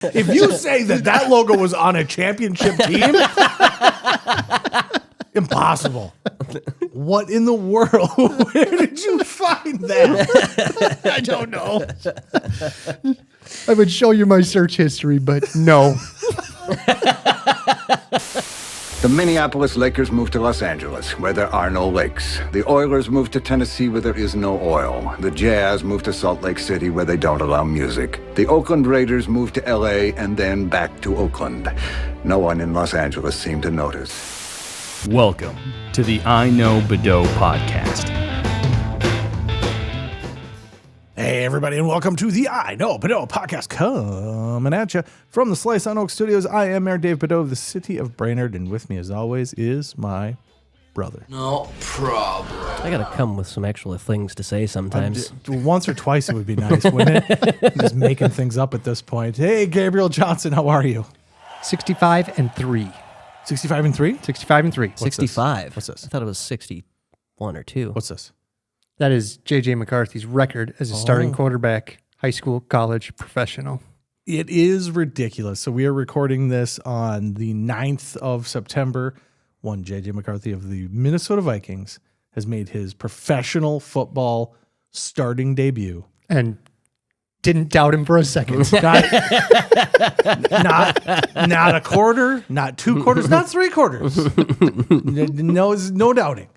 If you say that logo was on a championship team, impossible. What in the world? Where did you find that? I don't know. I would show you my search history, but no. The Minneapolis Lakers moved to Los Angeles, where there are no lakes. The Oilers moved to Tennessee, where there is no oil. The Jazz moved to Salt Lake City, where they don't allow music. The Oakland Raiders moved to L.A. and then back to Oakland. No one in Los Angeles seemed to notice. Welcome to the iKnowBadeaux Podcast. Hey, everybody, and welcome to the iKnowBadeaux Podcast, coming at you from the Slice on Oak Studios. I am Mayor Dave Badeaux of the city of Brainerd, and with me, as always, is my brother. No problem. I gotta come with some actual things to say sometimes. Once or twice it would be nice, wouldn't it? I'm just making things up at this point. Hey, Gabriel Johnson, how are you? 65 and 3. 65 and 3? 65 and 3. 65. What's this? I thought it was 61 or 2. What's this? That is J.J. McCarthy's record as a starting quarterback, high school, college, professional. It is ridiculous. So we are recording this on the 9th of September. One J.J. McCarthy of the Minnesota Vikings has made his professional football starting debut. And didn't doubt him for a second. Not a quarter, not 2 quarters, not 3 quarters. No doubting.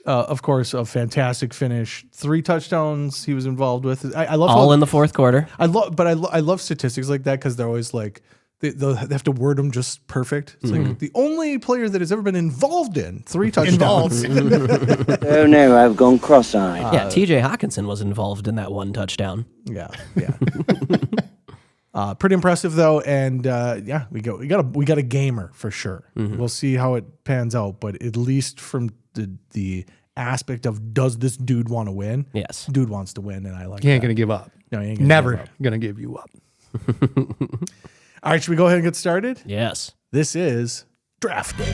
Of course, a fantastic finish. 3 touchdowns he was involved with. I love all in the fourth quarter. I love statistics like that because they're always like they have to word them just perfect. It's like the only player that has ever been involved in 3 touchdowns. Oh no, I've gone cross-eyed. Yeah, TJ Hawkinson was involved in that 1 touchdown. Yeah. Pretty impressive though, and we got a gamer for sure. We'll see how it pans out, but at least from the aspect of does this dude want to win? Yes, dude wants to win, and I like. He ain't gonna give up. No, he ain't gonna Never give up. gonna give you up. All right, should we go ahead and get started? yes. This is Draft Day.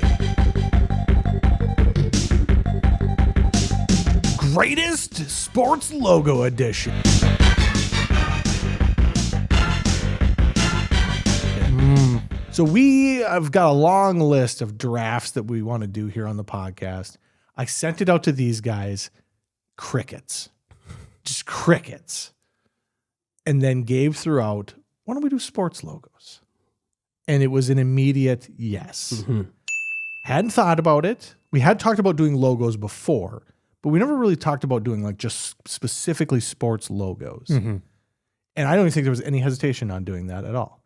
Greatest Sports Logo Edition. So we have got a long list of drafts that we want to do here on the podcast. I sent it out to these guys, crickets, just crickets. And then Gabe threw out, why don't we do sports logos? And it was an immediate yes. Hadn't thought about it. We had talked about doing logos before, but we never really talked about doing like just specifically sports logos. And I don't even think there was any hesitation on doing that at all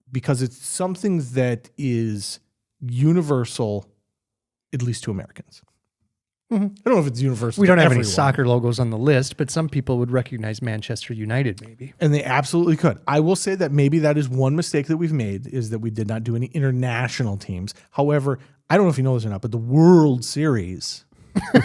because it's something that is universal, at least to Americans. I don't know if it's universal. We don't to have everyone. any soccer logos on the list, but some people would recognize Manchester United maybe. And they absolutely could. I will say that maybe that is one mistake that we've made is that we did not do any international teams. However, I don't know if you know this or not, but the World Series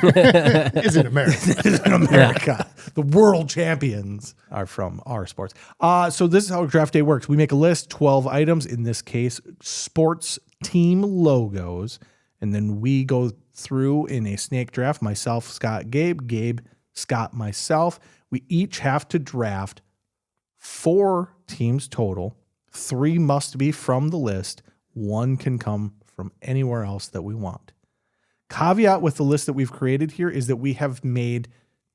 Is in America. is in America. The world champions are from our sports. So this is how Draft Day works. We make a list, 12 items, in this case, sports team logos, and then we go through in a snake draft, myself, Scott, Gabe, Scott, myself. We each have to draft 4 teams total. 3 must be from the list. 1 can come from anywhere else that we want. Caveat with the list that we've created here is that we have made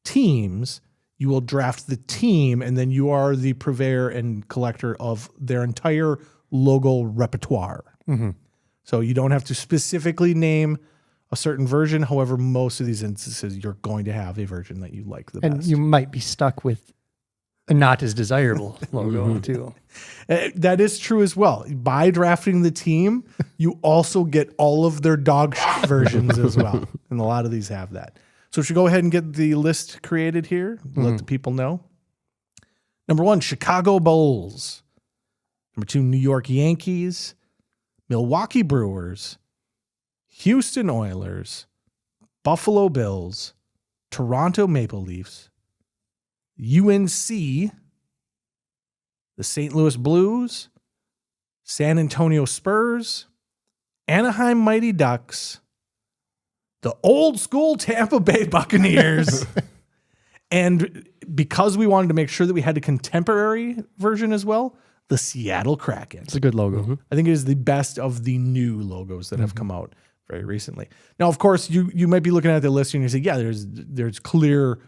teams. You will draft the team, and then you are the purveyor and collector of their entire logo repertoire. So you don't have to specifically name a certain version. However, most of these instances, you're going to have a version that you like the And best. you might be stuck with a not as desirable logo too. That is true as well. By drafting the team, you also get all of their dog versions as well. And a lot of these have that. So should we go ahead and get the list created here? Let the people know. Number 1, Chicago Bulls. Number 2, New York Yankees. Milwaukee Brewers. Houston Oilers. Buffalo Bills. Toronto Maple Leafs. UNC, the St. Louis Blues, San Antonio Spurs, Anaheim Mighty Ducks, the old school Tampa Bay Buccaneers, and because we wanted to make sure that we had a contemporary version as well, the Seattle Kraken. It's a good logo. I think it is the best of the new logos that have come out very recently. Now, of course, you might be looking at the list and you say, yeah, there's clear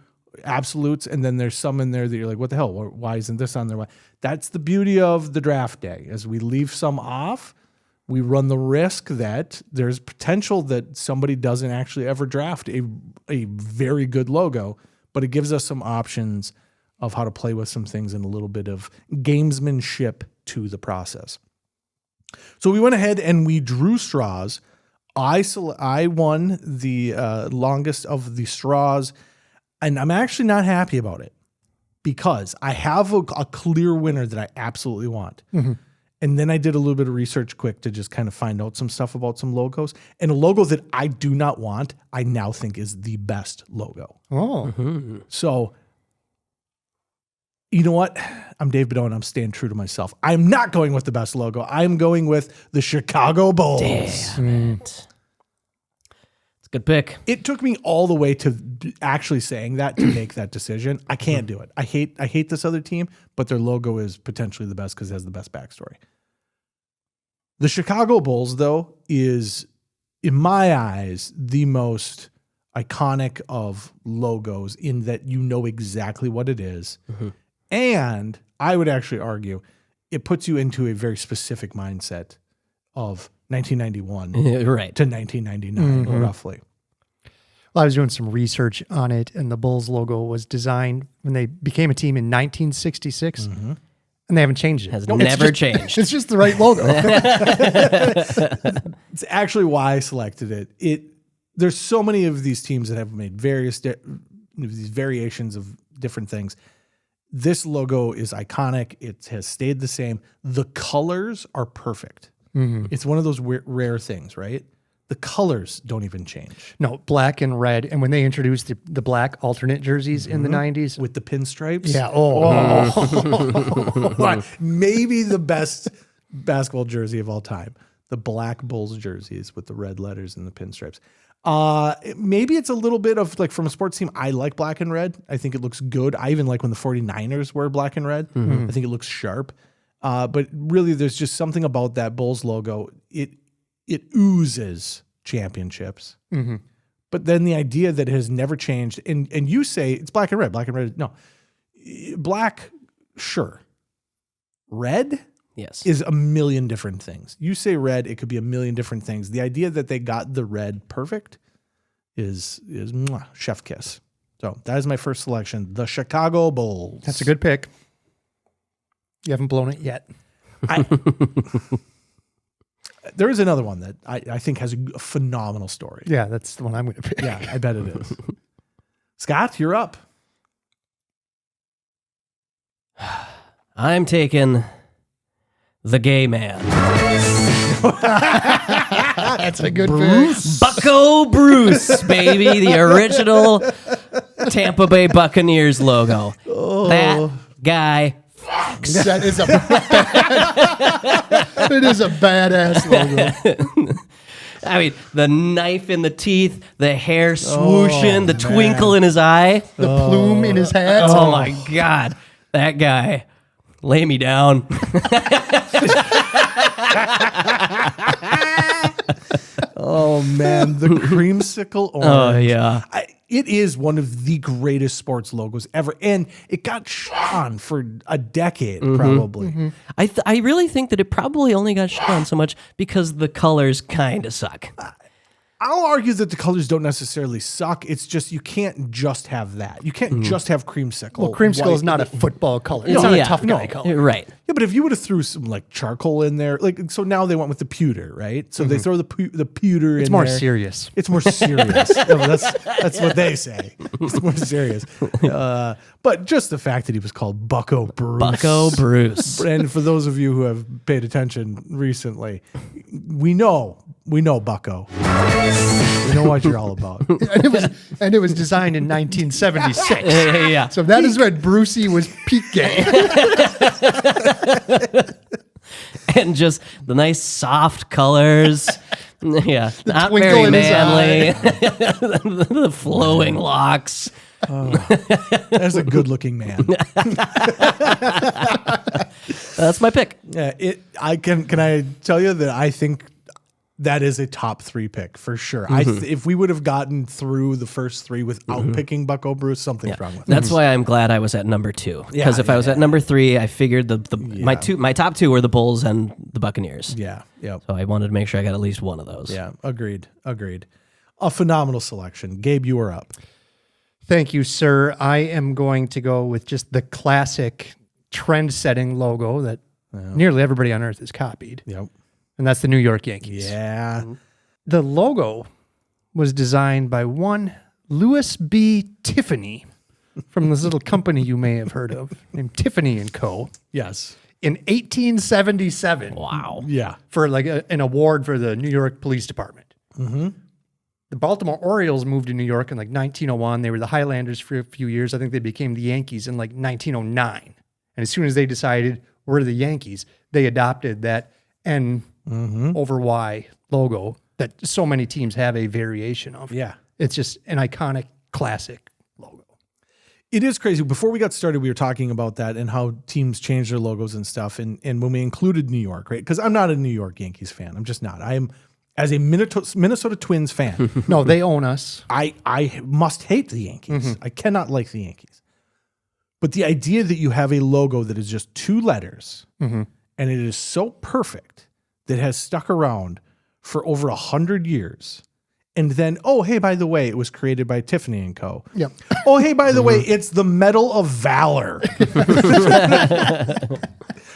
absolutes, and then there's some in there that you're like, what the hell? Why isn't this on there? That's the beauty of the draft day. As we leave some off, we run the risk that there's potential that somebody doesn't actually ever draft a very good logo, but it gives us some options of how to play with some things and a little bit of gamesmanship to the process. So we went ahead and we drew straws. I won the longest of the straws, and I'm actually not happy about it because I have a clear winner that I absolutely want. And then I did a little bit of research quick to just kind of find out some stuff about some logos. And a logo that I do not want, I now think is the best logo. Oh. So, you know what? I'm Dave Badeaux and I'm staying true to myself. I'm not going with the best logo. I'm going with the Chicago Bulls. Damn it. It's a good pick. It took me all the way to actually saying that to make that decision. I can't do it. I hate this other team, but their logo is potentially the best because it has the best backstory. The Chicago Bulls, though, is, in my eyes, the most iconic of logos in that you know exactly what it is. And I would actually argue it puts you into a very specific mindset of 1991 Right. to 1999, roughly. Well, I was doing some research on it, and the Bulls logo was designed when they became a team in 1966, and they haven't changed it. Has never changed. It's just the right logo. It's actually why I selected it. There's so many of these teams that have made various these variations of different things. This logo is iconic. It has stayed the same. The colors are perfect. It's one of those rare things, right? The colors don't even change. No, black and red. And when they introduced the black alternate jerseys in the 90s. With the pinstripes. Yeah. Maybe the best basketball jersey of all time. The black Bulls jerseys with the red letters and the pinstripes. Maybe it's a little bit of like from a sports team. I like black and red. I think it looks good. I even like when the 49ers wear black and red. I think it looks sharp. But really there's just something about that Bulls logo. It oozes championships. But then the idea that it has never changed, and you say it's black and red. No. Black, sure. Red Yes. is a million different things. You say red, it could be a million different things. The idea that they got the red perfect is mwah, chef kiss. So that is my first selection, the Chicago Bulls. That's a good pick. You haven't blown it yet. There is another one that I think has a phenomenal story. Yeah, that's the one I'm going to pick. Yeah, I bet it is. Scott, you're up. I'm taking the gay man. That's a good pick. Bucco Bruce, baby. The original Tampa Bay Buccaneers logo. That guy. That is it is a badass logo. I mean, the knife in the teeth, the hair swooshing, the twinkle in his eye. The plume in his hat. Oh my God. That guy. Lay me down. Oh, man. The creamsicle orange. Oh, yeah. It is one of the greatest sports logos ever. And it got shone for a decade, probably. I really think that it probably only got shone so much because the colors kind of suck. I'll argue that the colors don't necessarily suck. It's just you can't just have that. You can't just have creamsicle. Well, creamsicle white. is not a football color. It's not a tough guy color. Right. Yeah, but if you would have threw some like charcoal in there, like so now they went with the pewter, right? So they throw the pewter in It's more there. serious. It's more serious. No, that's what they say. It's more serious. But just the fact that he was called Bucco Bruce. Bucco Bruce. And for those of you who have paid attention recently, we know Bucco. We know what you're all about. And it was designed in 1976. Yeah. So that is when Brucey was peak gay. And just the nice soft colors. Yeah. Not twinkle very in his manly. The flowing locks. That's a good-looking man. That's my pick. Yeah, can I tell you that I think that is a top 3 pick for sure. If we would have gotten through the first 3 without picking Bucco Bruce, something's wrong with it. That's why I'm glad I was at number 2. Because if I was at number 3, I figured my top 2 were the Bulls and the Buccaneers. Yeah, yep. So I wanted to make sure I got at least one of those. Yeah, agreed. A phenomenal selection. Gabe, you are up. Thank you, sir. I am going to go with just the classic trend-setting logo that nearly everybody on earth has copied. Yep. And that's the New York Yankees. Yeah. The logo was designed by one Louis B. Tiffany from this little company you may have heard of named Tiffany & Co. Yes. in 1877. Wow. Yeah. For like an award for the New York Police Department. Mm-hmm. The Baltimore Orioles moved to New York in like 1901. They were the Highlanders for a few years. I think they became the Yankees in like 1909. And as soon as they decided we're the Yankees, they adopted that N over Y logo that so many teams have a variation of. Yeah. It's just an iconic, classic logo. It is crazy. Before we got started, we were talking about that and how teams change their logos and stuff. And when we included New York, right? Because I'm not a New York Yankees fan. I'm just not. I am, as a Minnesota Twins fan. No, they own us. I must hate the Yankees. I cannot like the Yankees. But the idea that you have a logo that is just 2 letters and it is so perfect that has stuck around for over 100 years. And then, oh, hey, by the way, it was created by Tiffany & Co. Yep. Oh, hey, by the way, it's the Medal of Valor.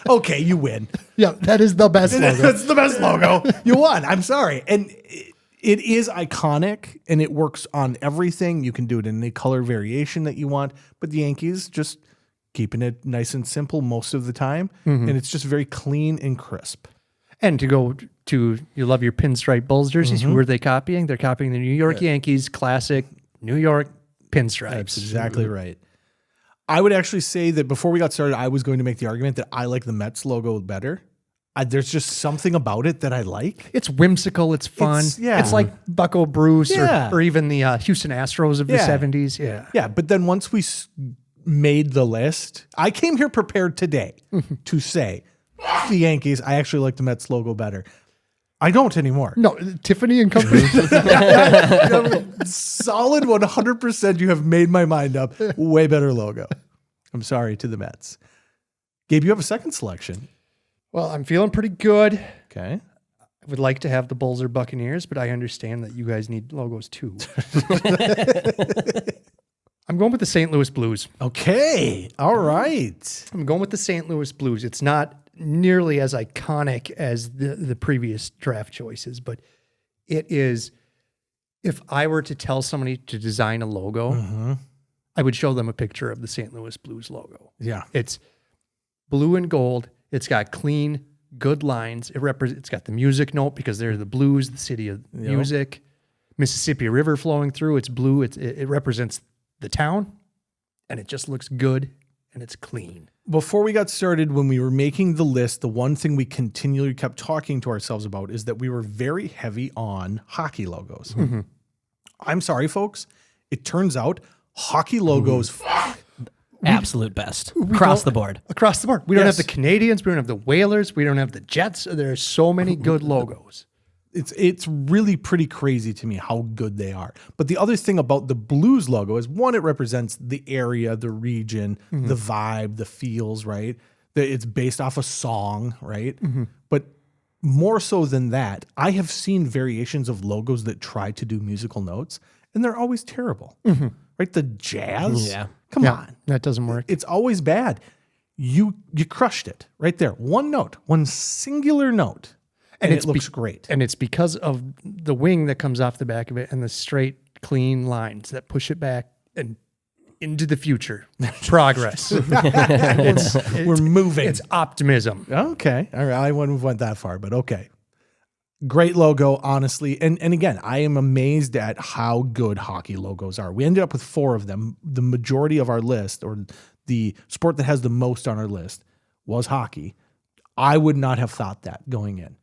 Okay, you win. Yeah, that is the best logo. That's the best logo. You won. I'm sorry. And it is iconic and it works on everything. You can do it in any color variation that you want. But the Yankees just keeping it nice and simple most of the time. And it's just very clean and crisp. And to go to, you love your pinstripe Bulls jerseys. Who are they copying? They're copying the New York Yankees classic New York pinstripes. That's exactly right. I would actually say that before we got started, I was going to make the argument that I like the Mets logo better. There's just something about it that I like. It's whimsical. It's fun. It's like Bucco Bruce or even the Houston Astros of the 70s. Yeah. Yeah, but then once we made the list, I came here prepared today to say, the Yankees, I actually like the Mets logo better. I don't anymore. No, Tiffany and Company. Solid 100%. You have made my mind up. Way better logo. I'm sorry to the Mets. Gabe, you have a second selection. Well, I'm feeling pretty good. Okay. I would like to have the Bulls or Buccaneers, but I understand that you guys need logos too. I'm going with the St. Louis Blues. Okay. All right. I'm going with the St. Louis Blues. It's not nearly as iconic as the previous draft choices, but it is. If I were to tell somebody to design a logo, I would show them a picture of the St. Louis Blues logo. Yeah. It's blue and gold. It's got clean, good lines. It's got the music note because they're the blues, the city of music. Mississippi River flowing through. It's blue. It represents the town, and it just looks good and it's clean. Before we got started, when we were making the list, the one thing we continually kept talking to ourselves about is that we were very heavy on hockey logos. I'm sorry, folks. It turns out hockey logos Absolute best. Across the board. Across the board. We don't have the Canadians. We don't have the Whalers. We don't have the Jets. There are so many good logos. It's really pretty crazy to me how good they are. But the other thing about the Blues logo is, one, it represents the area, the region, the vibe, the feels, right? It's based off a song, right? But more so than that, I have seen variations of logos that try to do musical notes, and they're always terrible, right? The Jazz, come on. That doesn't work. It's always bad. You crushed it right there. One note, one singular note. And it looks great. And it's because of the wing that comes off the back of it and the straight, clean lines that push it back and into the future. Progress. We're moving. It's optimism. Okay. All right. I wouldn't have went that far, but okay. Great logo, honestly. And again, I am amazed at how good hockey logos are. We ended up with 4 of them. The majority of our list, or the sport that has the most on our list, was hockey. I would not have thought that going in.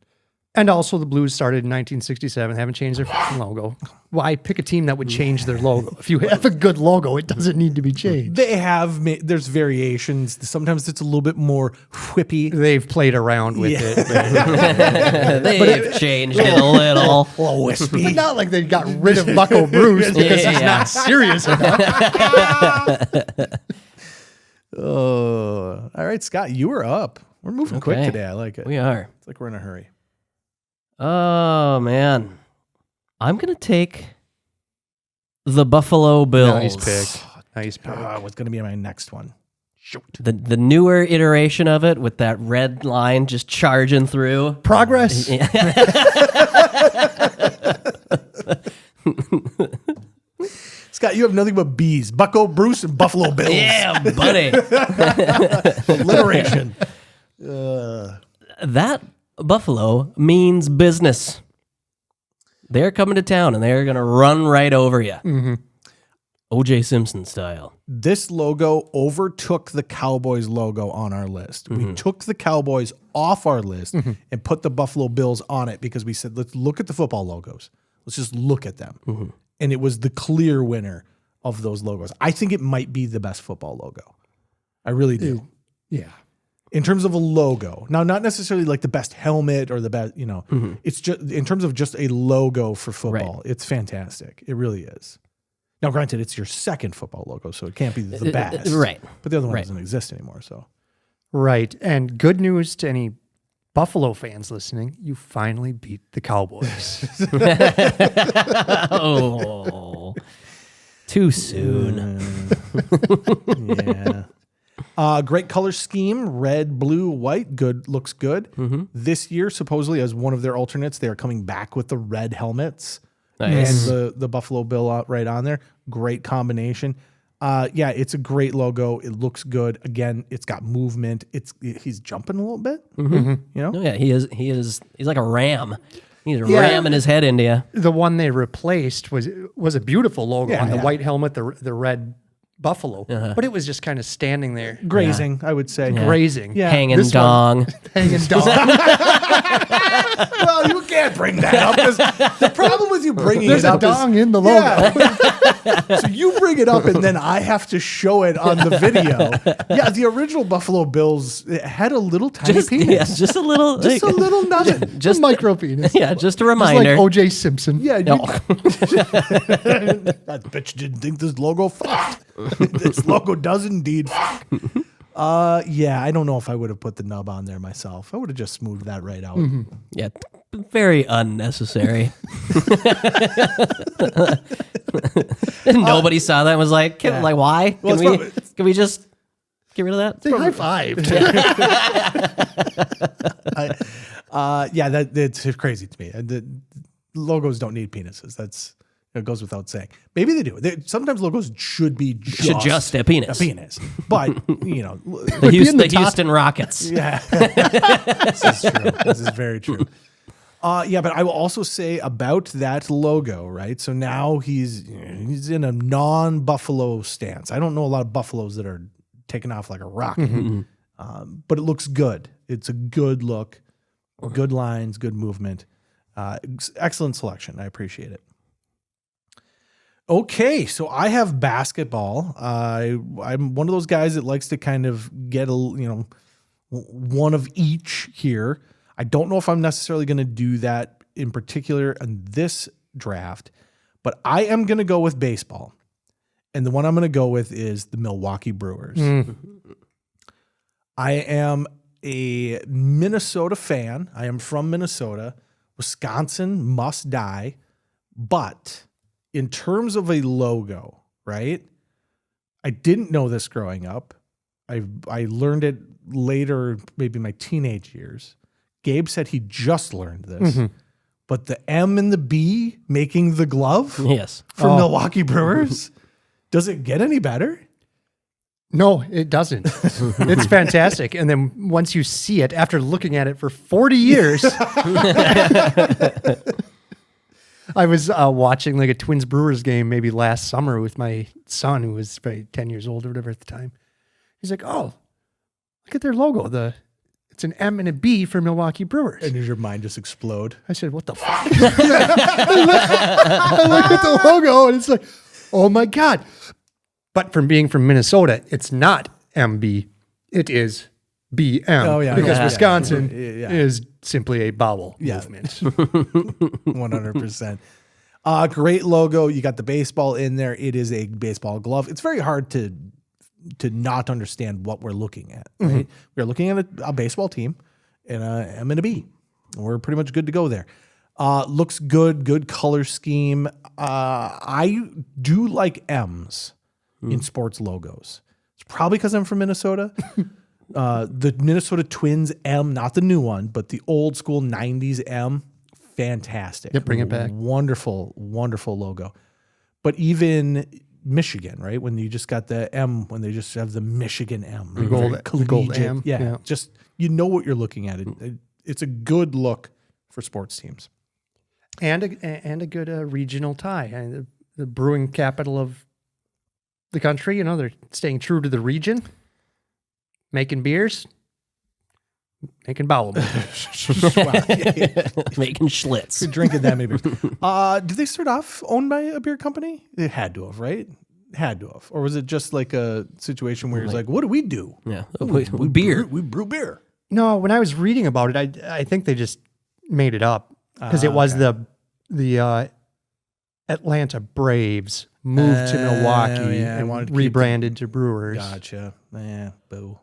And also the Blues started in 1967, haven't changed their fucking logo. Why pick a team that would change their logo? If you have a good logo, it doesn't need to be changed. They have, there's variations. Sometimes it's a little bit more whippy. They've played around with it. They've changed it a little. A little wispy. But not like they got rid of Bucco Bruce because he's not serious enough. All right, Scott, you are up. We're moving quick Okay. today. I like it. We are. It's like we're in a hurry. Oh, man. I'm going to take the Buffalo Bills. Nice pick. Nice pick. What's going to be my next one? Shoot. The newer iteration of it with that red line just charging through. Progress. Scott, you have nothing but B's. Bucco Bruce and Buffalo Bills. Yeah, buddy. Alliteration. That Buffalo means business. They're coming to town and they're going to run right over you. Mm-hmm. O.J. Simpson style. This logo overtook the Cowboys logo on our list. We took the Cowboys off our list and put the Buffalo Bills on it because we said, let's look at the football logos. Let's just look at them. And it was the clear winner of those logos. I think it might be the best football logo. I really do. Yeah. In terms of a logo. Now, not necessarily like the best helmet or the best, it's just in terms of just a logo for football. It's fantastic. It really is. Now, granted, it's your second football logo, so it can't be the best. Right. But the other one doesn't exist anymore, so. Right. And good news to any Buffalo fans listening, you finally beat the Cowboys. Oh, too soon. Yeah. Great color scheme, red, blue, white. Good, looks good. This year, supposedly, as one of their alternates, they are coming back with the red helmets. Nice. And the Buffalo Bill right on there. Great combination. Yeah, it's a great logo. It looks good. Again, it's got movement. He's jumping a little bit. You know? Oh, yeah, he is. He's like a ram. He's ramming his head into you. The one they replaced was a beautiful logo on the white helmet, the red buffalo, but it was just kind of standing there. Grazing, I would say. Grazing. Yeah. Hanging This dong. Hanging dog. Well, you can't bring that up because the problem with you bringing There's it a up dong is, in the logo. Yeah. So you bring it up and then I have to show it on the video. Yeah, the original Buffalo Bills had a little tiny penis. Yeah, just a little. Just a little nothing. Just micro penis. Yeah, just a Just reminder. like O.J. Simpson. Yeah, No. that bitch didn't think this logo fucked. This logo does indeed fuck. Yeah, I don't know if I would have put the nub on there myself. I would have just smoothed that right out. Yeah, very unnecessary. Nobody saw that and was like, like, why? Well, Can we just get rid of that? Say high five. Yeah, that's crazy to me. The logos don't need penises. It goes without saying. Maybe they do. Sometimes logos should be just a penis. A penis. But, The Houston Rockets. yeah. This is true. This is very true. Yeah, but I will also say about that logo, right? So now he's in a non-Buffalo stance. I don't know a lot of Buffaloes that are taking off like a rocket. But it looks good. It's a good look, good lines, good movement. Excellent selection. I appreciate it. Okay, so I have basketball. I'm one of those guys that likes to kind of get one of each here. I don't know if I'm necessarily going to do that in particular in this draft, but I am going to go with baseball. And the one I'm going to go with is the Milwaukee Brewers. I am a Minnesota fan. I am from Minnesota. Wisconsin must die. But in terms of a logo, right? I didn't know this growing up. I learned it later, maybe my teenage years. Gabe said he just learned this. But the M and the B making the glove Yes. for Milwaukee Brewers, does it get any better? No, it doesn't. It's fantastic. And then once you see it, after looking at it for 40 years, I was watching like a Twins Brewers game maybe last summer with my son, who was probably 10 years old or whatever at the time. He's like, "Oh, look at their logo. it's an M and a B for Milwaukee Brewers. And does your mind just explode? I said, what the fuck? I look at the logo and it's like, oh my God. But from being from Minnesota, it's not MB. It is BM. Oh, yeah, because yeah, Wisconsin yeah. is simply a bowel movement. 100%. Great logo. You got the baseball in there. It is a baseball glove. It's very hard to not understand what we're looking at. Right? We're looking at a baseball team and a M and a B. We're pretty much good to go there. Looks good. Good color scheme. I do like M's in sports logos. It's probably because I'm from Minnesota. The Minnesota Twins M, not the new one, but the old school 90s M, fantastic. Yep, bring it back. Wonderful, wonderful logo. But even Michigan, right? When you just got the M, when they just have the Michigan M. The gold- Very the gold collegiate. M, Yeah, yeah. just, you know what you're looking at. It's a good look for sports teams. And a good regional tie. And the brewing capital of the country, you know, they're staying true to the region, making beers, making bowel movements. Making Schlitz. You're drinking that maybe. Did they start off owned by a beer company? They had to have, right? Had to have. Or was it just like a situation where it's like, what do we do? Yeah. Beer. We brew beer. No, when I was reading about it, I think they just made it up because it was the Atlanta Braves moved to Milwaukee yeah, I and wanted to keep rebranded to Brewers. Gotcha. Boo.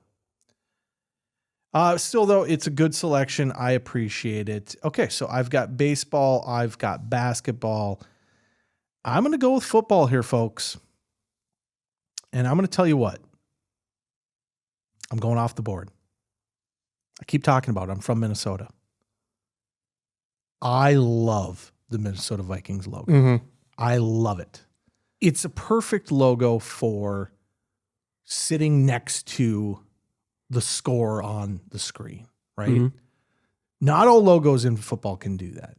Still, though, it's a good selection. I appreciate it. Okay, so I've got baseball. I've got basketball. I'm going to go with football here, folks. And I'm going to tell you what. I'm going off the board. I keep talking about it. I'm from Minnesota. I love the Minnesota Vikings logo. Mm-hmm. I love it. It's a perfect logo for sitting next to the score on the screen, right? Mhm. Not all logos in football can do that.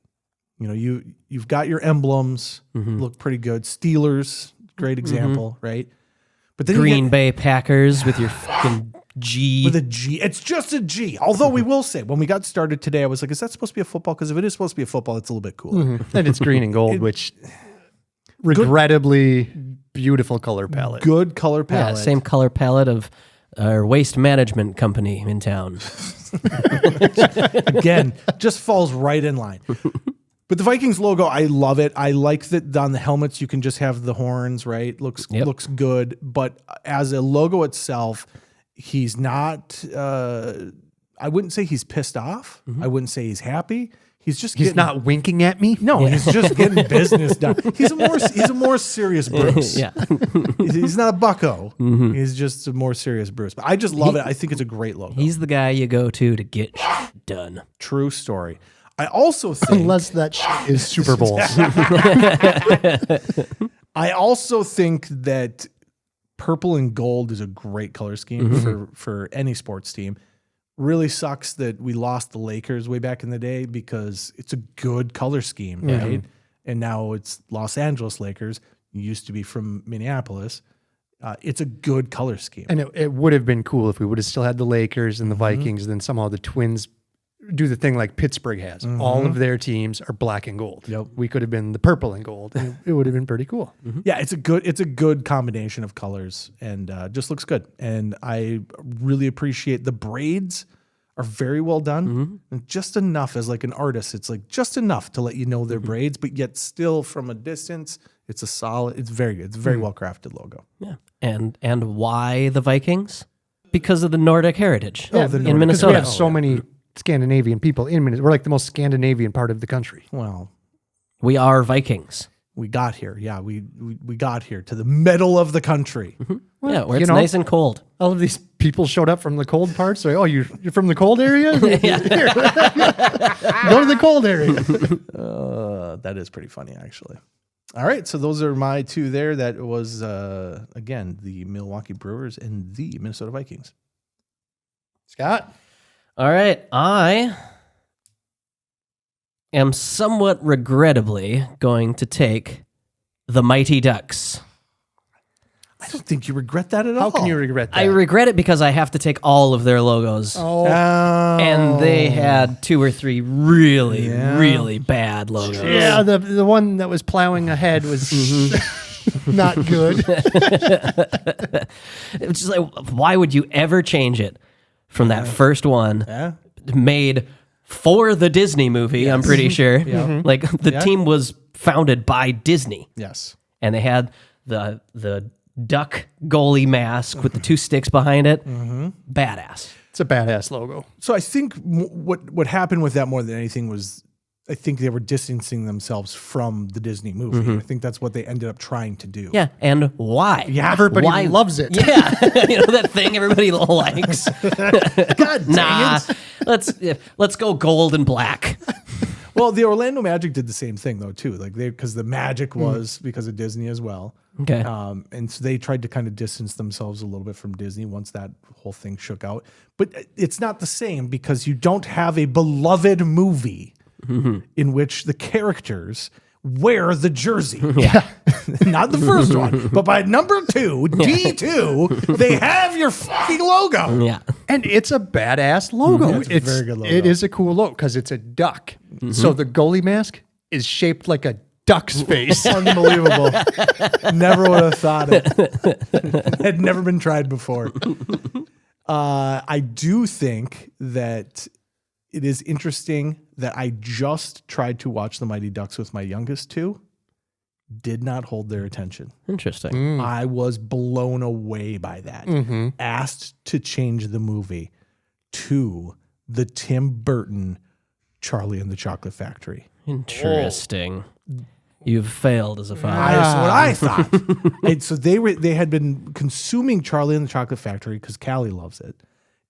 You know, you've got your emblems, Mhm. look pretty good. Steelers, great example, right? But then you Green get- Bay Packers with your fucking G. with a G. It's just a G. Although we will say, when we got started today, I was like, is that supposed to be a football? Because if it is supposed to be a football, it's a little bit cooler. And it's green and gold, which regrettably beautiful color palette. Good color Yeah, palette. same color palette of our waste management company in town. Again, just falls right in line. But the Vikings logo, I love it. I like that on the helmets you can just have the horns, right? Looks good. But as a logo itself, he's not. I wouldn't say he's pissed off. I wouldn't say he's happy. He's not winking at me. No, he's just getting business done. He's a more serious Bruce. Yeah. He's not a bucko. He's just a more serious Bruce. But I just love it. I think it's a great logo. He's the guy you go to get shit done. True story. I also think Unless that shit is Super Bowl. I also think that purple and gold is a great color scheme for any sports team. Really sucks that we lost the Lakers way back in the day because it's a good color scheme, right? And now it's Los Angeles Lakers. You used to be from Minneapolis. It's a good color scheme. And it would have been cool if we would have still had the Lakers and the Vikings, then somehow the Twins do the thing like Pittsburgh has. All of their teams are black and gold. Yep. We could have been the purple and gold. And it would have been pretty cool. Yeah, it's a good combination of colors and just looks good. And I really appreciate the braids are very well done. And just enough as like an artist. It's like just enough to let you know they're braids, but yet still from a distance, it's very good. It's a very well crafted logo. Yeah. And why the Vikings? Because of the Nordic heritage the in Nordic- Because we Minnesota. have so many Scandinavian people in Minnesota. We're like the most Scandinavian part of the country. Well, We are Vikings. we got here. Yeah, we got here to the middle of the country. Yeah, where you it's know- nice and cold. All of these people showed up from the cold parts. So, you're from the cold area? Here. Go to the cold area. That is pretty funny, actually. All right, so those are my two there. That was, again, the Milwaukee Brewers and the Minnesota Vikings. Scott? All right, I am somewhat regrettably going to take the Mighty Ducks. I don't think you regret that at all. How can you regret that? I regret it because I have to take all of their logos. Oh, And they had 2 or 3 really, really bad logos. yeah, the one that was plowing ahead was not good. It's just like, why would you ever change it from that first one made for the Disney movie? I'm pretty sure. Like the team was founded by Disney. Yes. And they had the duck goalie mask with the 2 sticks behind it. Badass. It's a badass logo. So I think what happened with that more than anything was I think they were distancing themselves from the Disney movie. I think that's what they ended up trying to do. Yeah, and why? Yeah, Everybody loves it. Yeah, you know that thing everybody likes. God Nah, let's go gold and black. Well, the Orlando Magic did the same thing though too. Like because the Magic was because of Disney as well. Okay. And so they tried to kind of distance themselves a little bit from Disney once that whole thing shook out. But it's not the same because you don't have a beloved movie in which the characters wear the jersey. Yeah. Not the first one, but by number 2, D2, they have your fucking logo. Yeah. And it's a badass logo. It's a very good logo. It is a cool logo because it's a duck. So the goalie mask is shaped like a duck's face. Unbelievable. Never would have thought it. Had never been tried before. I do think that it is interesting that I just tried to watch the Mighty Ducks with my youngest 2. Did not hold their attention. Interesting. I was blown away by that. Asked to change the movie to the Tim Burton Charlie and the Chocolate Factory. Interesting. You've failed as a father. That's what I thought. And so they had been consuming Charlie and the Chocolate Factory because Callie loves it.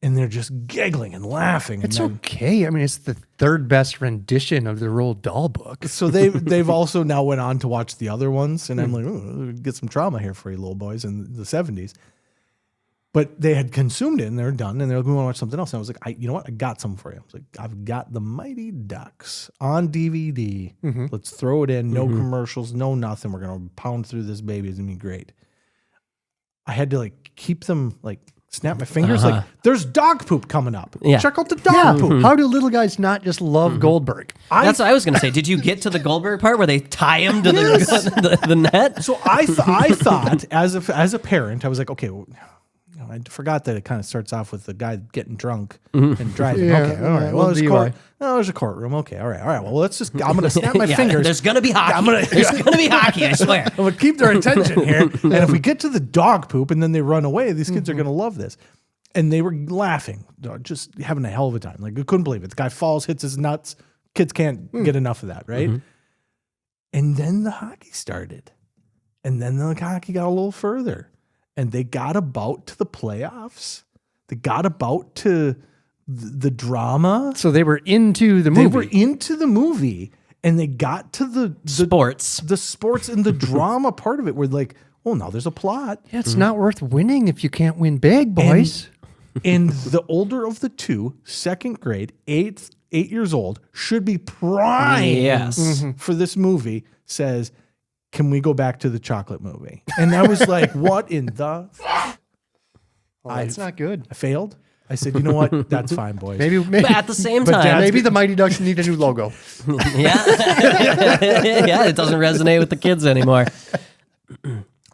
And they're just giggling and laughing. It's and then, okay. I mean, it's the 3rd best rendition of the Roald Dahl book. so they've also now went on to watch the other ones. And I'm like, oh, get some trauma here for you little boys in the 70s. But they had consumed it and they're done. And they're like, we want to watch something else. And I was like, you know what? I got something for you. I was like, I've got the Mighty Ducks on DVD. Let's throw it in. No commercials, no nothing. We're going to pound through this baby. It's going to be great. I had to like keep them like snap my fingers. Like there's dog poop coming up. Yeah. Check out the dog poop. How do little guys not just love Goldberg? That's what I was going to say. Did you get to the Goldberg part where they tie him to the net? So I thought as a parent, I was like, okay, well, I forgot that it kind of starts off with the guy getting drunk and driving. Yeah, Okay, all right. Well, there's DUI. there's a courtroom. Okay, all right. Well, let's just. I'm gonna snap my fingers. There's going to be hockey. There's going to be hockey, I swear. I'm gonna keep their attention here. And if we get to the dog poop and then they run away, these kids are gonna love this. And they were laughing, just having a hell of a time. Like I couldn't believe it. The guy falls, hits his nuts. Kids can't get enough of that, right? And then the hockey started, and then the hockey got a little further. And they got about to the playoffs. They got about to the drama. So they were into the movie. They were into the movie, and they got to the Sports. the sports and the drama part of it. Where like, oh, now there's a plot. Yeah, it's not worth winning if you can't win big, boys. And the older of the 2, 2nd grade, 8 years old, should be primed Yes. for this movie. Says, can we go back to the chocolate movie? And I was like, what in the... That's not good. I failed. I said, you know what? That's fine, boys. Maybe But at the same But time, Dad's maybe the Mighty Ducks need a new logo. yeah, yeah, it doesn't resonate with the kids anymore.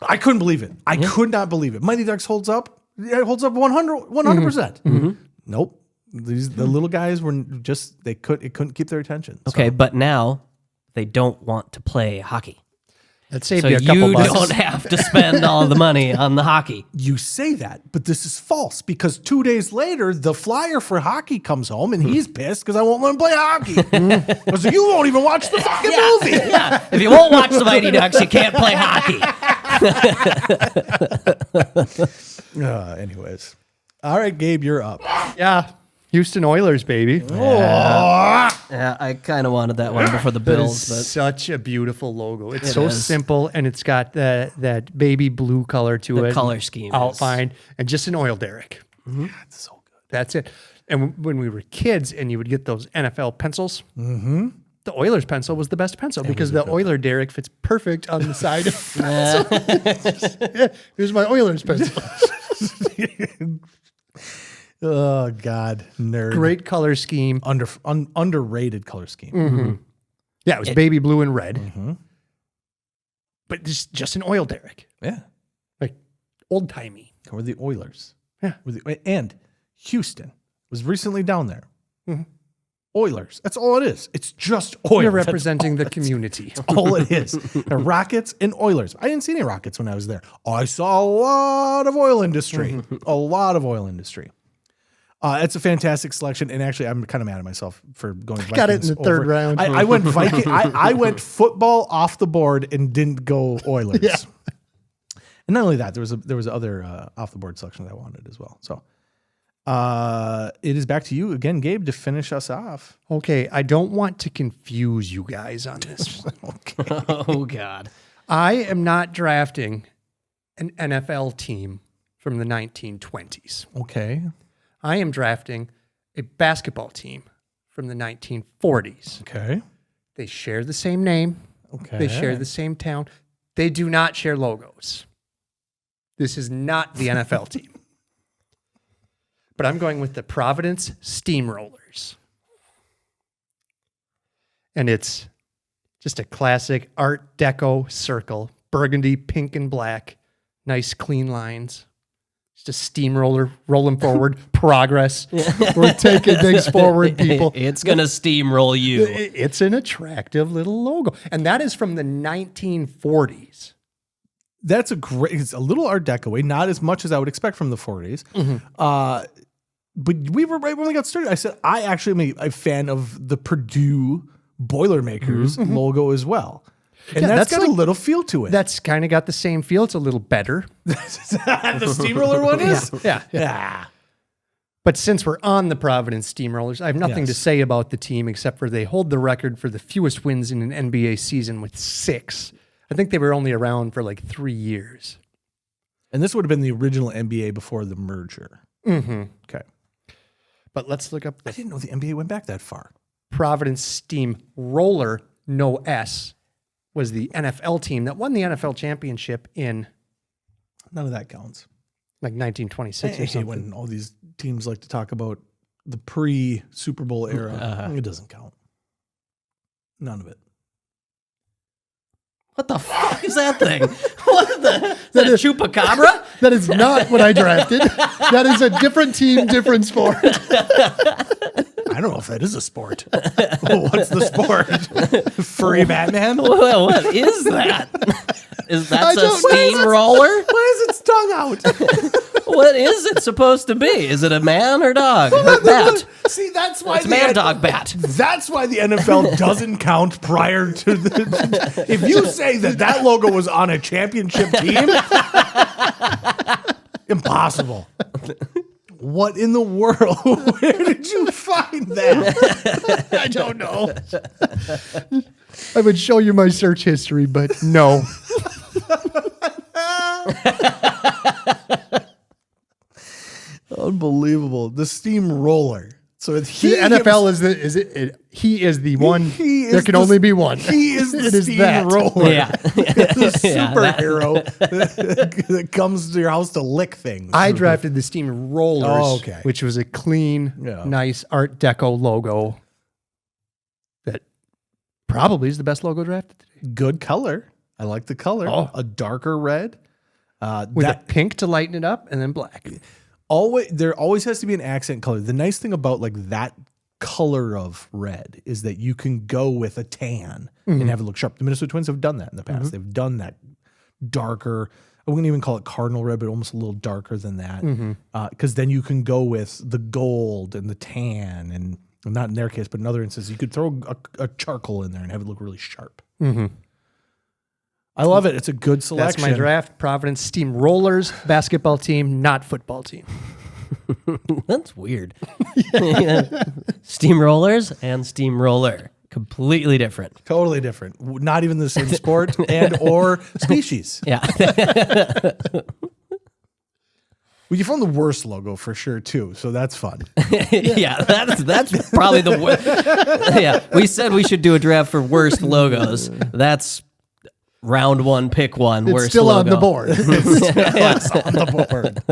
I couldn't believe it. I could not believe it. Mighty Ducks holds up. It holds up 100%. Nope. The little guys were just, it couldn't keep their attention. So. Okay, but now they don't want to play hockey. That saved So you a couple you bucks. don't have to spend all the money on the hockey. You say that, but this is false because 2 days later, the flyer for hockey comes home and he's pissed because I won't let him play hockey. I was like, you won't even watch the fucking movie. Yeah, if you won't watch the Mighty Ducks, you can't play hockey. Anyways. All right, Gabe, you're up. Yeah. Houston Oilers, baby. Yeah, I kind of wanted that one before the That is Bills, but such a beautiful logo. It's It so is. simple, and it's got that baby blue color to The it. color scheme is- outline, and just an oil derrick. That's so good. That's it. And when we were kids, and you would get those NFL pencils, the Oilers pencil was the best pencil because the Oiler Derrick fits perfect on the side of the pencil. Yeah, here's my Oilers pencil. Oh God, nerd. Great color scheme. Underrated color scheme. Yeah, it was baby blue and red. But just an oil Derrick. Yeah, Like old timey. we're the Oilers. Yeah. And Houston was recently down there. Oilers. That's all it is. It's just Oilers. You're That's representing the community. all it is. The Rockets and Oilers. I didn't see any Rockets when I was there. I saw a lot of oil industry. A lot of oil industry. It's a fantastic selection, and actually, I'm kind of mad at myself for going. Vikings Got it in the third round. I went Viking. I went football off the board and didn't go Oilers. Yeah. And not only that, there was other off the board selections I wanted as well. So, it is back to you again, Gabe, to finish us off. Okay, I don't want to confuse you guys on this one. Oh God. I am not drafting an NFL team from the 1920s. Okay. I am drafting a basketball team from the 1940s. Okay. They share the same name. Okay. They share the same town. They do not share logos. This is not the NFL team. But I'm going with the Providence Steamrollers. And it's just a classic Art Deco circle, burgundy, pink, and black, nice clean lines. Just a steamroller rolling forward, progress. We're taking things forward, people. It's going to steamroll you. It's an attractive little logo. And that is from the 1940s. That's it's a little Art Deco, not as much as I would expect from the 40s. But we were right when we got started. I said, I actually am a fan of the Purdue Boilermakers logo as well. And Yeah, that's that's got a like- little feel to it. That's kind of got the same feel. It's a little better. The steamroller one is? Yeah. But since we're on the Providence Steamrollers, I have nothing to Yes. say about the team except for they hold the record for the fewest wins in an NBA season with 6. I think they were only around for like 3 years. And this would have been the original NBA before the merger. Okay. But let's look up I the didn't know the NBA went back that far. Providence Steamroller, no S, was the NFL team that won the NFL championship in None of that counts. like 1926 or Hey, something. when all these teams like to talk about the pre-Super Bowl era, it doesn't count. None of it. What the fuck is that thing? What the? Is that a chupacabra? That is not what I drafted. That is a different team, different sport. I don't know if that is a sport. What's the sport? Furry Batman? Well, what is that? That's a don't know. steamroller? Why is its tongue out? What is it supposed to be? Is it a man or dog? Or bat? See, that's why It's man, dog, bat. That's why the NFL doesn't count prior to the. If you say that logo was on a championship team, impossible. What in the world? Where did you find that? I don't know. I would show you my search history, but no. Unbelievable. The steamroller. So it's The NFL he is the one. There can only be one. He is the It is that. steamroller. Yeah. The superhero that comes to your house to lick things. I drafted the Steamrollers, Oh, okay. which was a clean, Yeah. nice Art Deco logo that probably is the best logo drafted today. Good color. I like the color. Oh. A darker red. With a pink to lighten it up and then black. There always has to be an accent color. The nice thing about like that color of red is that you can go with a tan and have it look sharp. The Minnesota Twins have done that in the past. They've done that darker. I wouldn't even call it cardinal red, but almost a little darker than that. Because then you can go with the gold and the tan, and not in their case, but in other instances, you could throw a charcoal in there and have it look really sharp. I love it. It's a good selection. That's my draft. Providence Steamrollers, basketball team, not football team. That's weird. Steamrollers and steamroller. Completely different. Totally different. Not even the same sport and or species. Yeah. Well, you found the worst logo for sure too, so that's fun. Yeah, that's probably the worst. Yeah, we said we should do a draft for worst logos. That's round one, pick one. It's worst still logo. on the board. It's on the board.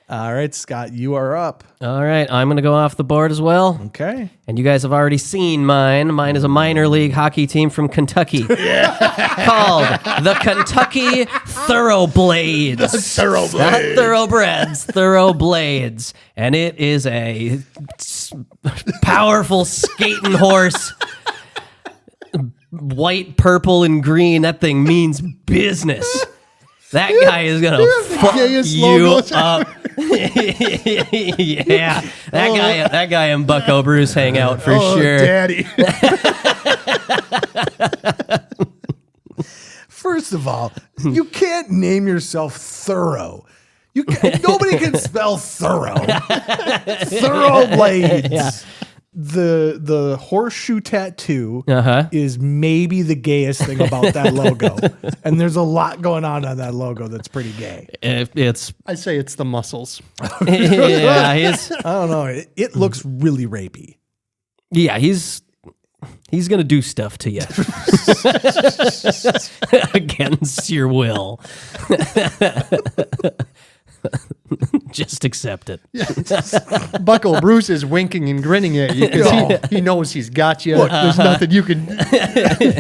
All right, Scott, you are up. All right, I'm going to go off the board as well. Okay. And you guys have already seen mine. Mine is a minor league hockey team from Kentucky called the Kentucky Thoroughblades. Not thoroughbreds, Thoroughblades. And it is a powerful skating horse. White, purple, and green. That thing means business. That guy is going to fuck you up. Yeah. That guy and Bucco Bruce hang out for sure. Daddy. First of all, you can't name yourself Thorough. Nobody can spell thorough. Thoroughblades. Yeah. The horseshoe tattoo Uh-huh. is maybe the gayest thing about that logo. And there's a lot going on that logo that's pretty gay. It's I say it's the muscles. yeah, he's I don't know. It looks really rapey. he's gonna do stuff to you against your will. Just accept it. Bucco Bruce is winking and grinning at you because he knows he's got you. There's nothing you can.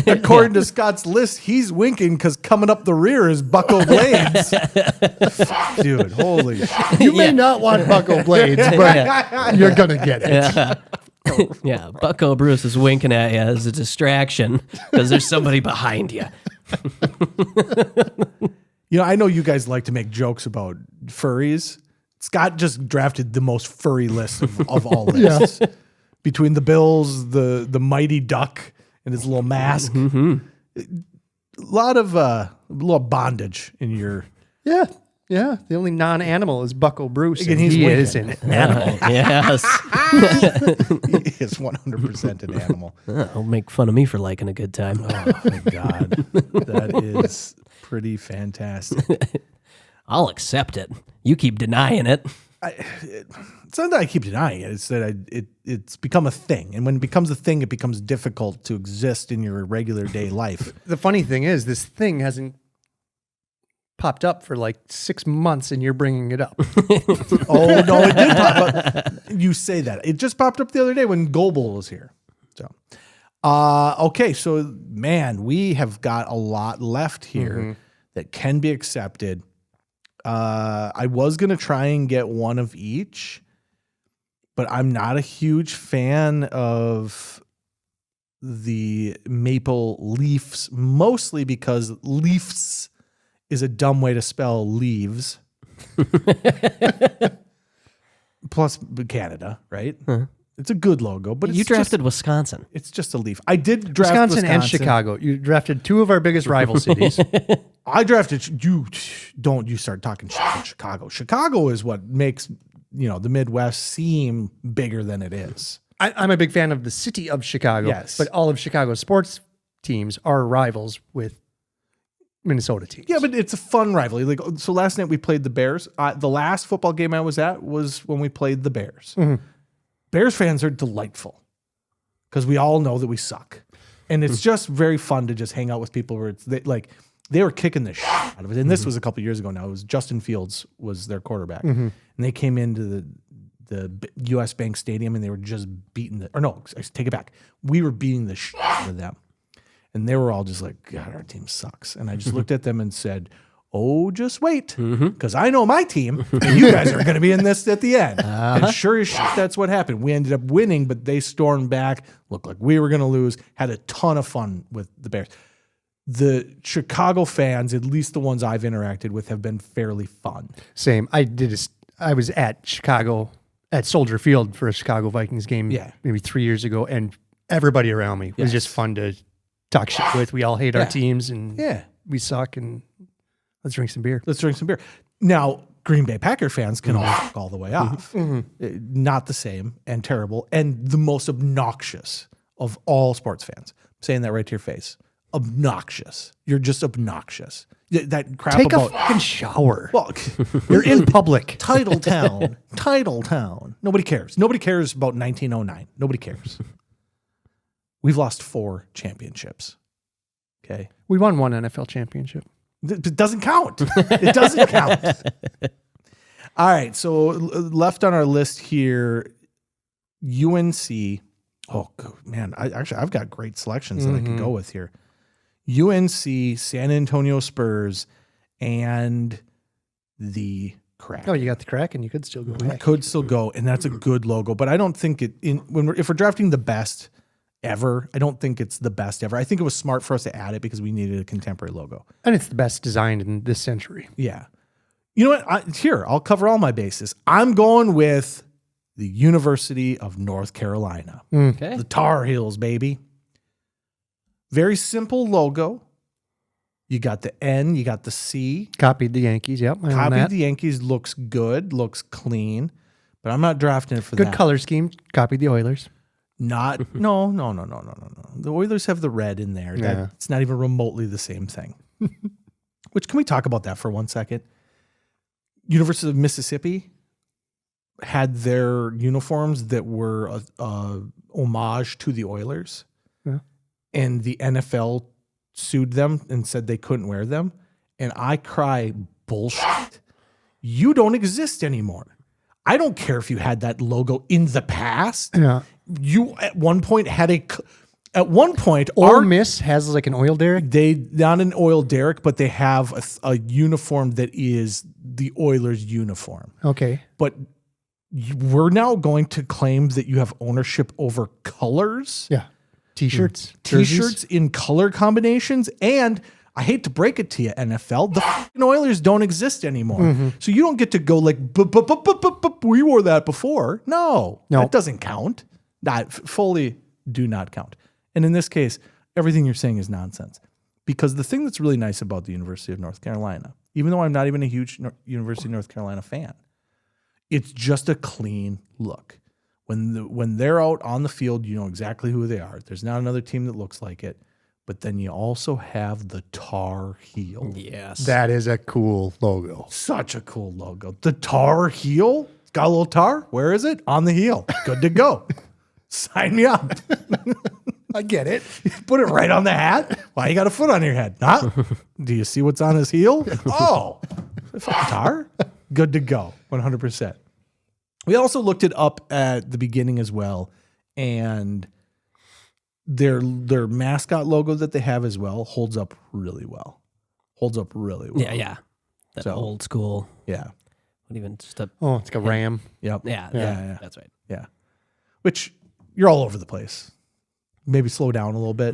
According to Scott's list, he's winking because coming up the rear is Bucco Blades. Fuck, dude, holy shit. You may not want Bucco Blades, but you're gonna get it. Yeah. Yeah, Bucco Bruce is winking at you as a distraction because there's somebody behind you. You know, I know you guys like to make jokes about furries. Scott just drafted the most furry list of all lists. Between the Bills, the Mighty Duck, and his little mask. A lot of little bondage in your... Yeah. The only non-animal is Bucco Bruce. Again, And he's he winking. is an animal. Yes. He is 100% an animal. Don't make fun of me for liking a good time. Oh, my God. That is pretty fantastic. I'll accept it. You keep denying it. It's not that I keep denying it. It's that it's become a thing. And when it becomes a thing, it becomes difficult to exist in your regular day life. The funny thing is, this thing hasn't popped up for like 6 months, and you're bringing it up. Oh, no, it did pop up. You say that. It just popped up the other day when Goebel was here. So, okay. So, man, we have got a lot left here that can be accepted. I was going to try and get one of each, but I'm not a huge fan of the Maple Leafs, mostly because Leafs is a dumb way to spell leaves. Plus Canada, right? It's a good logo, but You drafted Wisconsin. it's just a leaf. I did draft Wisconsin and Chicago. You drafted two of our biggest rival cities. I drafted you. Don't you start talking shit about Chicago. Chicago is what makes the Midwest seem bigger than it is. I'm a big fan of the city of Chicago. Yes. But all of Chicago's sports teams are rivals with Minnesota teams. Yeah, but it's a fun rivalry. Like, so last night we played the Bears. The last football game I was at was when we played the Bears. Bears fans are delightful because we all know that we suck. And it's just very fun to just hang out with people where they were kicking the shit out of it. And this was a couple years ago now. It was Justin Fields was their quarterback. And they came into the US Bank Stadium and they were just beating I take it back. We were beating the shit out of them. And they were all just like, God, our team sucks. And I just looked at them and said, oh, just wait, because I know my team, and you guys are going to be in this at the end. And sure as shit, that's what happened. We ended up winning, but they stormed back, looked like we were going to lose, had a ton of fun with the Bears. The Chicago fans, at least the ones I've interacted with, have been fairly fun. Same. I was at Chicago, at Soldier Field for a Chicago Vikings game maybe 3 years ago, and everybody around me was just fun to talk shit with. We all hate our teams, and we suck, and let's drink some beer. Let's drink some beer. Now, Green Bay Packer fans can all fuck all the way off. Not the same and terrible and the most obnoxious of all sports fans. I'm saying that right to your face. obnoxious. You're just obnoxious. That crap Take about a fucking shower. well, You're in public. Title Town. Nobody cares. Nobody cares about 1909. Nobody cares. We've lost 4 championships. Okay. We won one NFL championship. It doesn't count. It doesn't count. All right. So left on our list here, UNC. Oh man, I've got great selections that I can go with here. UNC, San Antonio Spurs, and the Kraken. Oh, you got the Kraken. You could still go I back. could still go, and that's a good logo. But I don't think if we're drafting the best ever, I don't think it's the best ever. I think it was smart for us to add it because we needed a contemporary logo. And it's the best designed in this century. Yeah. You know what? I'll cover all my bases. I'm going with the University of North Carolina. Okay. The Tar Heels, baby. Very simple logo. You got the N, you got the C. Copied the Yankees. Yep. I own Copied that. the Yankees, looks good, looks clean, but I'm not drafting it for Good that. color scheme. Copied the Oilers. No. The Oilers have the red in there. Yeah. It's not even remotely the same thing. Which, can we talk about that for 1 second? University of Mississippi had their uniforms that were a homage to the Oilers. Yeah. And the NFL sued them and said they couldn't wear them. And I cry, bullshit. You don't exist anymore. I don't care if you had that logo in the past. Yeah. You at one point Ole Miss has like an oil derrick. they not an oil derrick, but they have a uniform that is the Oilers uniform. Okay. But we're now going to claim that you have ownership over colors. Yeah. T-shirts. T-shirts in color combinations, and I hate to break it to you, NFL, the f***ing Oilers don't exist anymore. So you don't get to go like, we wore that before. No, that doesn't count. That fully do not count. And in this case, everything you're saying is nonsense. Because the thing that's really nice about the University of North Carolina, even though I'm not even a huge University of North Carolina fan, it's just a clean look. When they're out on the field, you know exactly who they are. There's not another team that looks like it. But then you also have the Tar Heel. Yes. That is a cool logo. Such a cool logo. The Tar Heel. It's got a little tar. Where is it? On the heel. Good to go. Sign me up. I get it. Put it right on the hat. Why you got a foot on your head? Huh? Do you see what's on his heel? Oh, fucking tar. Good to go. 100%. We also looked it up at the beginning as well, and their mascot logo that they have as well holds up really well. Yeah. That So- old school. Yeah. What even just a Oh, it's like a ram. Yep. yeah. That's right. Yeah. Which you're all over the place. Maybe slow down a little bit.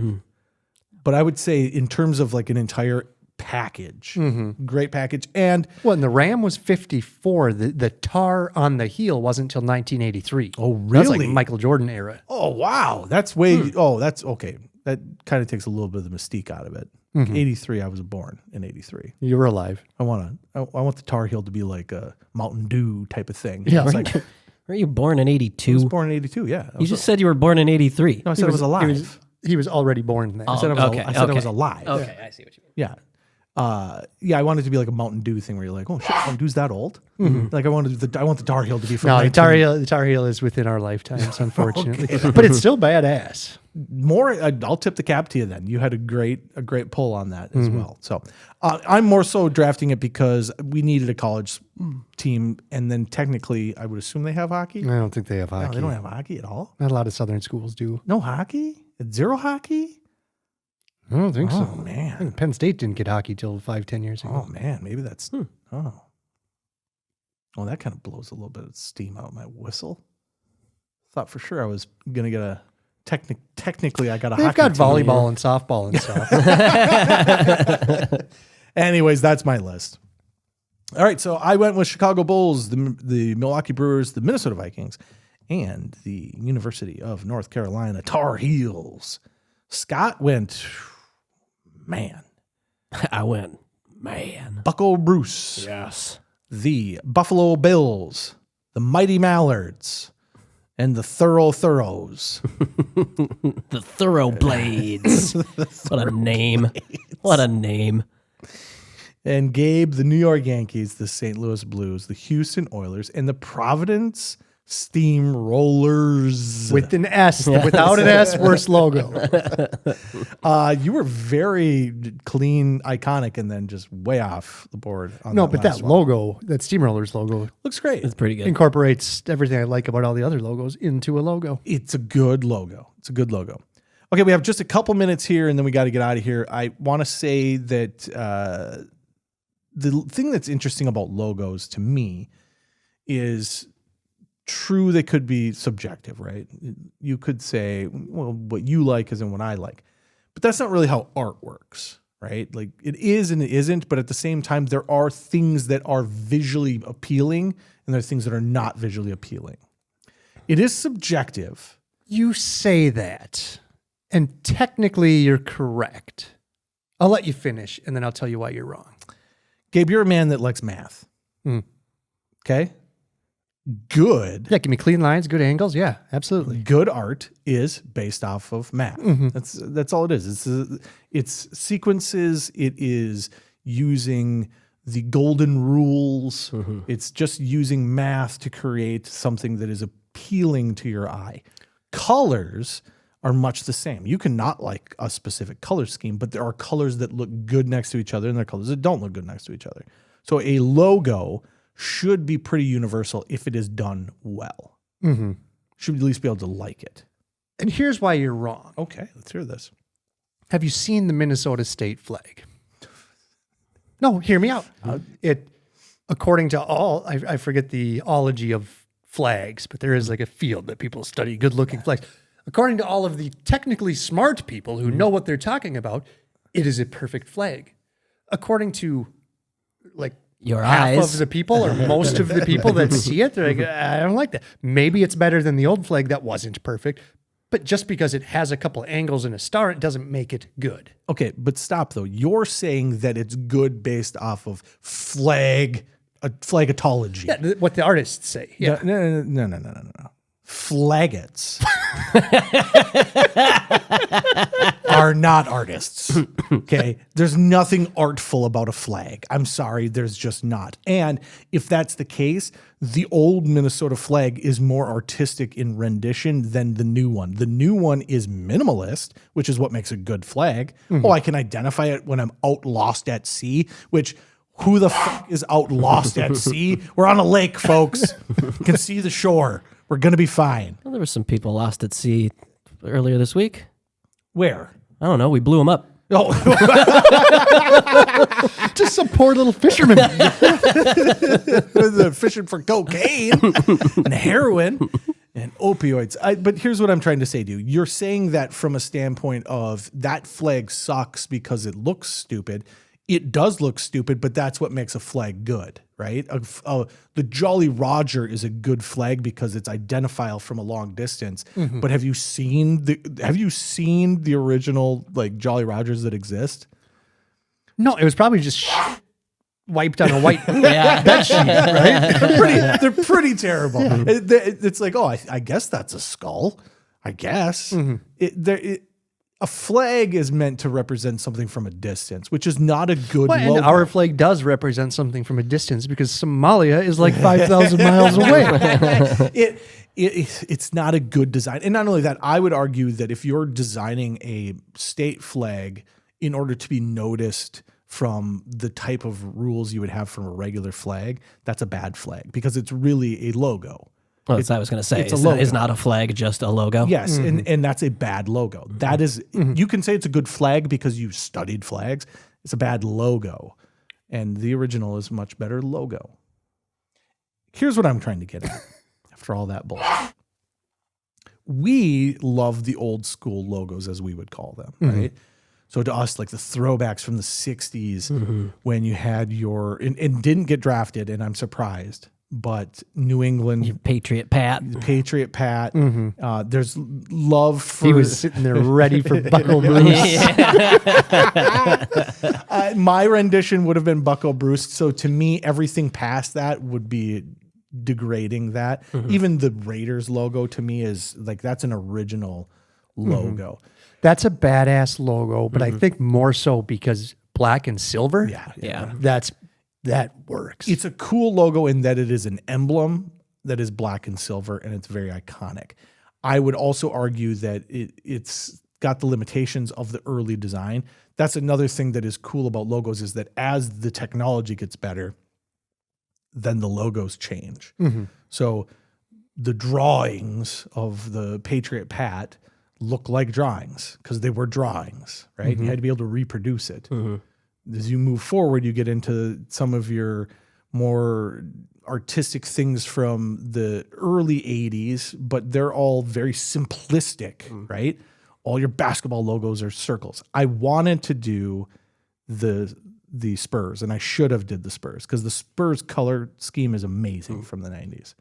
But I would say in terms of like an entire package, great package. And Well, and the ram was 54. The tar on the heel wasn't until 1983. Oh, That's really? like Michael Jordan era. oh, wow. That's way, that's okay. That kind of takes a little bit of the mystique out of it. 83, I was born in 83. You were alive. I want the Tar Heel to be like a Mountain Dew type of thing. Yeah. It's like, I Were you born in 82? was born in 82. Yeah. You just said you were born in 83. no, I said I was alive. He was already born then. I said I was, okay, I said I was okay. alive. Okay, I see what you mean. Yeah. I wanted it to be like a Mountain Dew thing where you're like, oh shit, Mountain Dew's that old. Like I want the Tar Heel to be from No, the 19 Tar Heel is within our lifetimes, unfortunately. But it's still badass. more. I'll tip the cap to you then. You had a great pull on that as well. So I'm more so drafting it because we needed a college team, and then technically I would assume they have hockey. I don't think they have No, hockey. they don't have hockey at all. Not a lot of Southern schools do. No hockey. Zero hockey. I don't think Oh so. I man. think Penn State didn't get hockey till 5-10 years ago. Oh man. Maybe that's. Oh. Well, that kind of blows a little bit of steam out of my whistle. Thought for sure I was gonna get a technically I got a They've hockey got team. volleyball and softball and stuff. Anyways, that's my list. All right, so I went with Chicago Bulls, the Milwaukee Brewers, the Minnesota Vikings, and the University of North Carolina Tar Heels. Scott went, man, I went, man. Bucco Bruce, Yes. the Buffalo Bills, the Mighty Mallards, and the Thoroughs. The Thoroughblades. What a name. What a name. And Gabe, the New York Yankees, the St. Louis Blues, the Houston Oilers, and the Providence Steamrollers. With an S. Without an S, worst logo. You were very clean, iconic, and then just way off the board. On No, that but last that one. logo, that Steamrollers logo, Looks great. It's pretty good. incorporates everything I like about all the other logos into a logo. It's a good logo. It's a good logo. Okay, we have just a couple minutes here, and then we got to get out of here. I want to say that the thing that's interesting about logos to me is true, they could be subjective, right? You could say, well, what you like isn't what I like. But that's not really how art works, right? Like it is and it isn't, but at the same time, there are things that are visually appealing and there are things that are not visually appealing. It is subjective. You say that, and technically you're correct. I'll let you finish, and then I'll tell you why you're wrong. Gabe, you're a man that likes math. Okay? Good. Yeah, give me clean lines, good angles. Yeah, absolutely. Good art is based off of math. That's all it is. It's sequences. It is using the golden rules. It's just using math to create something that is appealing to your eye. Colors are much the same. You cannot like a specific color scheme, but there are colors that look good next to each other and there are colors that don't look good next to each other. So a logo should be pretty universal if it is done well. Should at least be able to like it. And here's why you're wrong. Okay, let's hear this. Have you seen the Minnesota state flag? No, hear me out. It, according to all, I forget the ology of flags, but there is like a field that people study good-looking flags. According to all of the technically smart people who know what they're talking about, it is a perfect flag. According to like Your half eyes. of the people or most of the people that see it, they're like, I don't like that. Maybe it's better than the old flag that wasn't perfect, but just because it has a couple angles and a star, it doesn't make it good. Okay, but stop though. You're saying that it's good based off of flagatology. Yeah, what the artists say. Yeah. No. Flaggots are not artists. Okay. There's nothing artful about a flag. I'm sorry. There's just not. And if that's the case, the old Minnesota flag is more artistic in rendition than the new one. The new one is minimalist, which is what makes a good flag. Oh, I can identify it when I'm out lost at sea, which who the fuck is out lost at sea? We're on a lake, folks. You can see the shore. We're going to be fine. Well, there were some people lost at sea earlier this week. Where? I don't know. We blew them up. Oh, Just some poor little fisherman. they're fishing for cocaine and heroin and opioids. But here's what I'm trying to say, dude. You're saying that from a standpoint of that flag sucks because it looks stupid. It does look stupid, but that's what makes a flag good, right? The Jolly Roger is a good flag because it's identifiable from a long distance. But have you seen the original like Jolly Rogers that exist? No, it was probably just wiped on a white Yeah. bed sheet, right? They're pretty terrible. It's like, oh, I guess that's a skull. I guess a flag is meant to represent something from a distance, which is not a good Well, and logo. our flag does represent something from a distance because Somalia is like 5,000 miles away. It's not a good design. And not only that, I would argue that if you're designing a state flag in order to be noticed from the type of rules you would have from a regular flag, that's a bad flag because it's really a logo. Well, that's what I was going to say. it's a logo. Is not a flag just a logo? Yes, and that's a bad logo. That is, you can say it's a good flag because you studied flags. It's a bad logo. And the original is a much better logo. Here's what I'm trying to get at after all that bullshit. We love the old school logos, as we would call them, right? So to us, like the throwbacks from the 60s when you had and didn't get drafted, and I'm surprised, but New England Patriot Pat. Patriot Pat. There's love for. He was sitting there ready for Bucco Bruce. My rendition would have been Bucco Bruce. So to me, everything past that would be degrading that. Even the Raiders logo to me is like, that's an original logo. That's a badass logo, but I think more so because black and silver. Yeah. That works. It's a cool logo in that it is an emblem that is black and silver, and it's very iconic. I would also argue that it's got the limitations of the early design. That's another thing that is cool about logos, is that as the technology gets better, then the logos change. So the drawings of the Patriot Pat look like drawings because they were drawings, right? You had to be able to reproduce it. As you move forward, you get into some of your more artistic things from the early 80s, but they're all very simplistic, right? All your basketball logos are circles. I wanted to do the Spurs, and I should have did the Spurs because the Spurs color scheme is amazing from the 90s.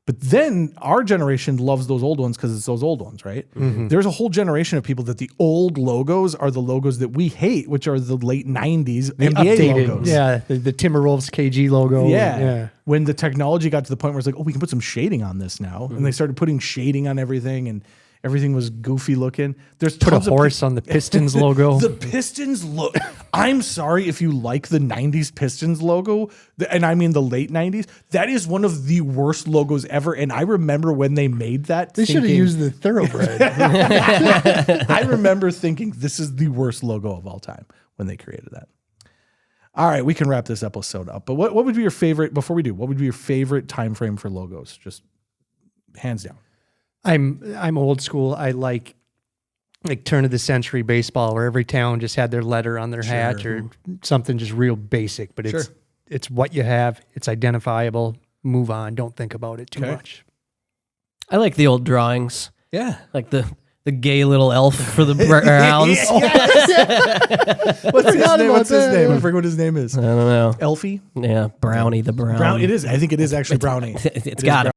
But then our generation loves those old ones because it's those old ones, right? There's a whole generation of people that the old logos are the logos that we hate, which are the late 90s NBA logos. Yeah, the Timberwolves KG logo. Yeah. When the technology got to the point where it's like, oh, we can put some shading on this now. And they started putting shading on everything, and everything was goofy looking. There's Put a tons of horse on the Pistons logo. The Pistons look. I'm sorry if you like the 90s Pistons logo, and I mean the late 90s. That is one of the worst logos ever. And I remember when they made that. They should have used the thoroughbred. I remember thinking this is the worst logo of all time when they created that. All right, we can wrap this episode up. But what would be your favorite, before we do, what would be your favorite time frame for logos? Just hands down. I'm old school. I like turn of the century baseball, where every town just had their letter on their hat or something just real basic, but it's what you have. It's identifiable. Move on. Don't think about it too much. I like the old drawings. Yeah. Like the gay little elf for the hounds. What's his name? What's his name? I forget what his name is. I don't know. Elfie? Yeah, Brownie the Brown. It is. I think it is actually Brownie. It's got to